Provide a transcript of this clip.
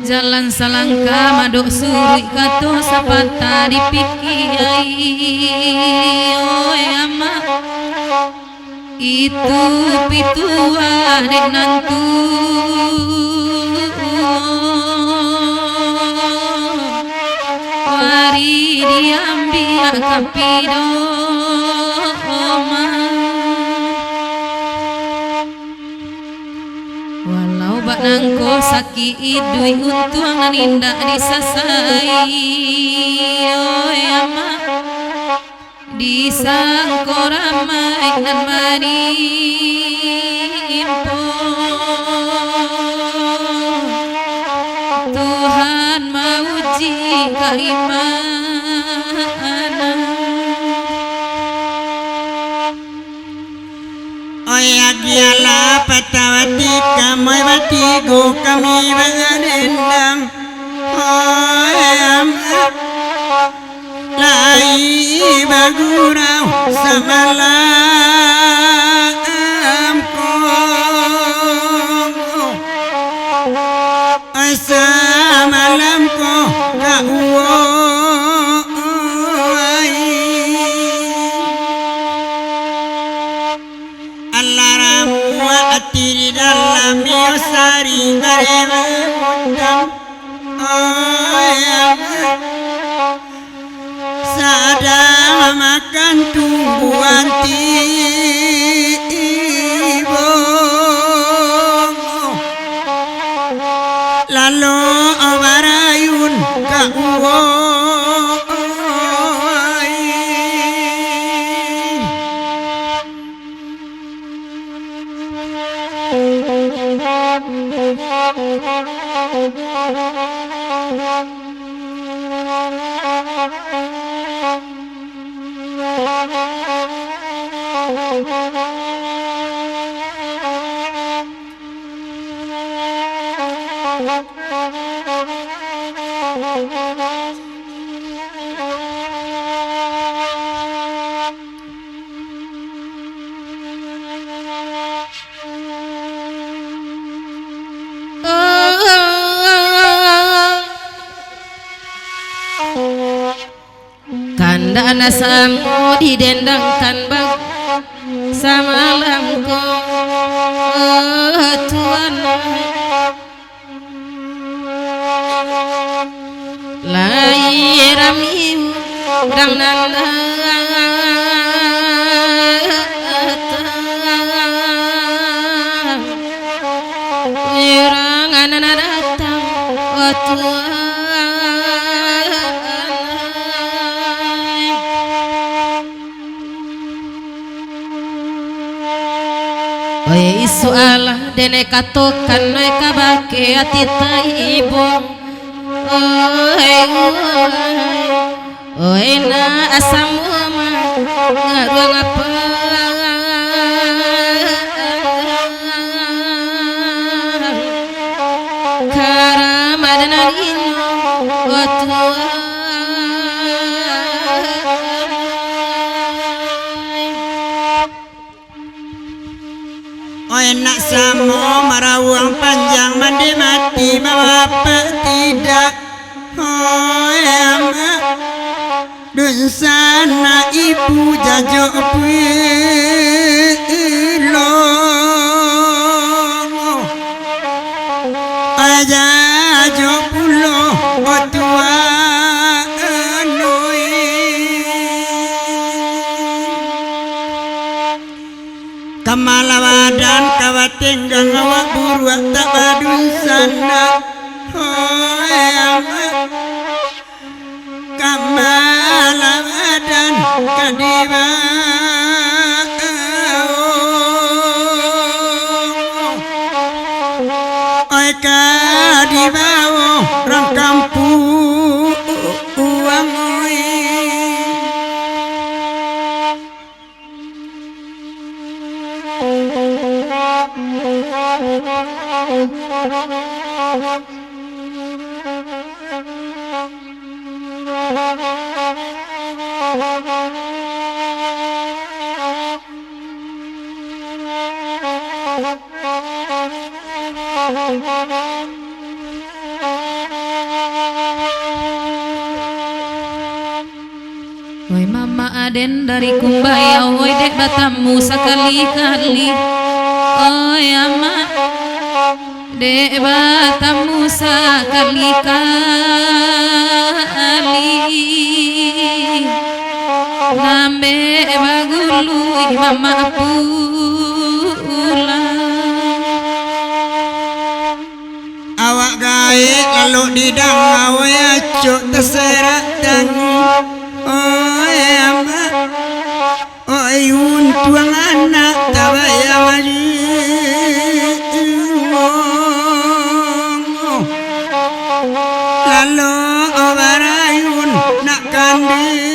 Jalan salangka madok suri kato sapata dipikiai oi ama itu pitua dek nantu wari diambil kapido nangko saki idui untuang ninda disasai oi ama disangko ramai nan marimpo Tuhan mauji keimanan Oyagiala patawati kamoy batigo kami bangadendang Oyam lai bagurau samalam ko Ay samalam ko kauwo Atiri dalam yosari garema mundam ayam sadang makan tumbuhan tibo lalu awarayun kauwo Kandana samu didendangkan bag samalam ko Tuhan lai ramiu dang nanda irangan datang Tuhan Oi soal dene katokan noy kabake atita ibu oi na asam mama ngaruang apa karamadan ino waktu enak samo marawang panjang mandi mati apa tidak em dunsana ibu jajo pilo aja jajo pulo otua kamalawadan kawatenggang awak buruak tak badun sana kamalawadan kadiba oi kadiba orang kampung uang Woi mama Aden dari Kumbaya, woi dek batamu sekali-kali. Oi ama dek batamu sekali-kali. Nambe bagului mama pulang. Awak gae lalu di dang awak acuk terserak tangi. Oh ama oh yun tuang anak tabaya maju. Lalu obarayun nak kandi.